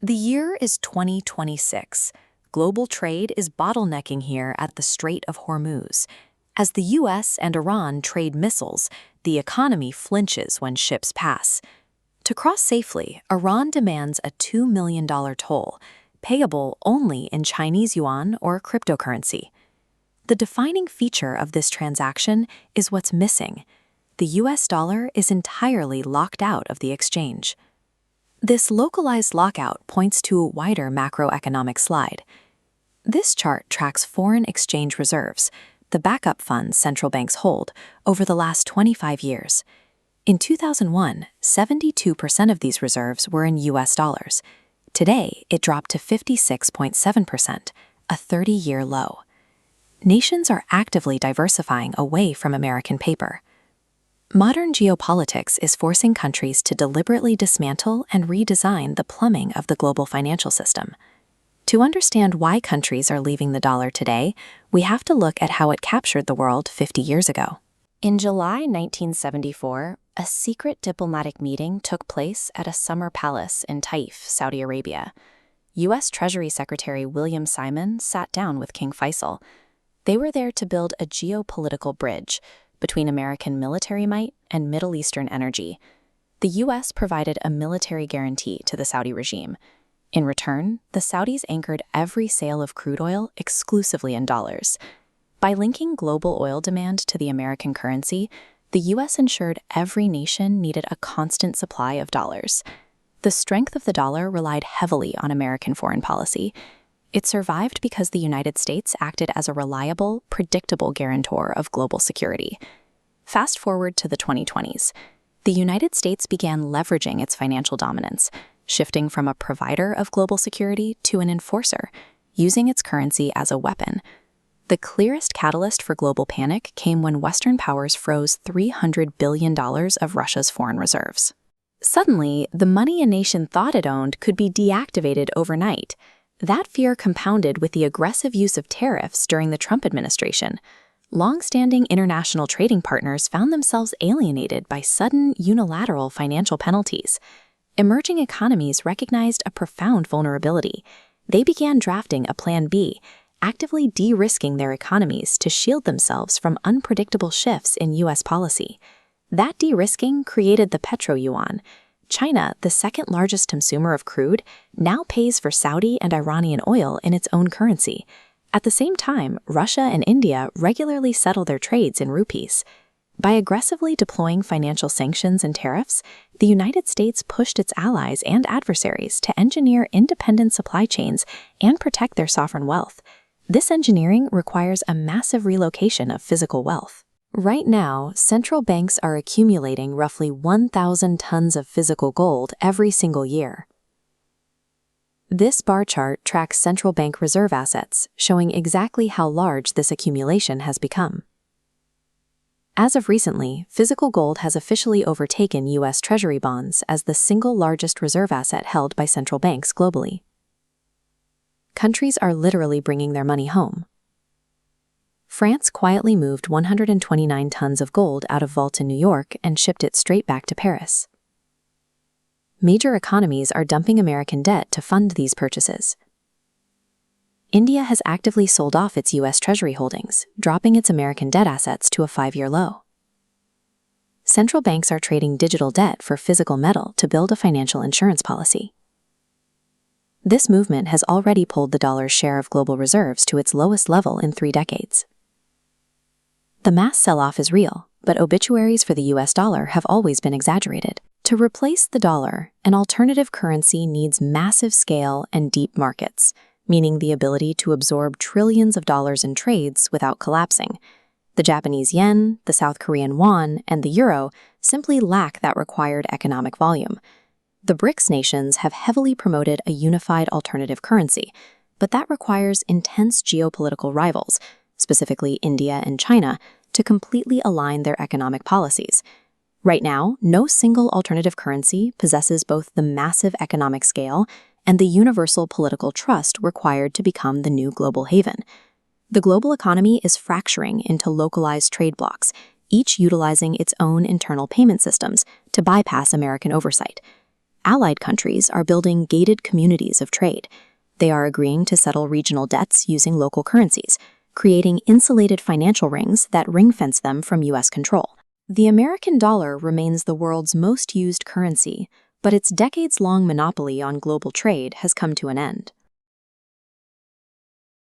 The year is 2026. Global trade is bottlenecking here at the Strait of Hormuz. As the US and Iran trade missiles, the economy flinches when ships pass. To cross safely, Iran demands a $2 million toll, payable only in Chinese yuan or cryptocurrency. The defining feature of this transaction is what's missing. The US dollar is entirely locked out of the exchange. This localized lockout points to a wider macroeconomic slide. This chart tracks foreign exchange reserves, the backup funds central banks hold, over the last 25 years. In 2001, 72% of these reserves were in US dollars. Today, it dropped to 56.7%, a 30-year low. Nations are actively diversifying away from American paper. Modern geopolitics is forcing countries to deliberately dismantle and redesign the plumbing of the global financial system. To understand why countries are leaving the dollar today, we have to look at how it captured the world 50 years ago. In July 1974, a secret diplomatic meeting took place at a summer palace in Taif, Saudi Arabia. U.S. Treasury Secretary William Simon sat down with King Faisal. They were there to build a geopolitical bridge between American military might and Middle Eastern energy. The U.S. provided a military guarantee to the Saudi regime. In return, the Saudis anchored every sale of crude oil exclusively in dollars. By linking global oil demand to the American currency, the U.S. ensured every nation needed a constant supply of dollars. The strength of the dollar relied heavily on American foreign policy. It survived because the United States acted as a reliable, predictable guarantor of global security. Fast forward to the 2020s. The United States began leveraging its financial dominance, shifting from a provider of global security to an enforcer, using its currency as a weapon. The clearest catalyst for global panic came when Western powers froze $300 billion of Russia's foreign reserves. Suddenly, the money a nation thought it owned could be deactivated overnight. That fear compounded with the aggressive use of tariffs during the Trump administration. Long-standing international trading partners found themselves alienated by sudden, unilateral financial penalties. Emerging economies recognized a profound vulnerability. They began drafting a Plan B, actively de-risking their economies to shield themselves from unpredictable shifts in U.S. policy. That de-risking created the petro-yuan. China, the second largest consumer of crude, now pays for Saudi and Iranian oil in its own currency. At the same time, Russia and India regularly settle their trades in rupees. By aggressively deploying financial sanctions and tariffs, the United States pushed its allies and adversaries to engineer independent supply chains and protect their sovereign wealth. This engineering requires a massive relocation of physical wealth. Right now, central banks are accumulating roughly 1,000 tons of physical gold every single year. This bar chart tracks central bank reserve assets, showing exactly how large this accumulation has become. As of recently, physical gold has officially overtaken U.S. Treasury bonds as the single largest reserve asset held by central banks globally. Countries are literally bringing their money home. France quietly moved 129 tons of gold out of vaults in New York and shipped it straight back to Paris. Major economies are dumping American debt to fund these purchases. India has actively sold off its U.S. Treasury holdings, dropping its American debt assets to a 5-year low. Central banks are trading digital debt for physical metal to build a financial insurance policy. This movement has already pulled the dollar's share of global reserves to its lowest level in 3 decades. The mass sell-off is real, but obituaries for the U.S. dollar have always been exaggerated. To replace the dollar, an alternative currency needs massive scale and deep markets, meaning the ability to absorb trillions of dollars in trades without collapsing. The Japanese yen, the South Korean won, and the euro simply lack that required economic volume. The BRICS nations have heavily promoted a unified alternative currency, but that requires intense geopolitical rivals, specifically India and China, to completely align their economic policies. Right now, no single alternative currency possesses both the massive economic scale and the universal political trust required to become the new global haven. The global economy is fracturing into localized trade blocs, each utilizing its own internal payment systems to bypass American oversight. allied countries are building gated communities of trade. They are agreeing to settle regional debts using local currencies, creating insulated financial rings that ring-fence them from U.S. control. The American dollar remains the world's most used currency, but its decades-long monopoly on global trade has come to an end.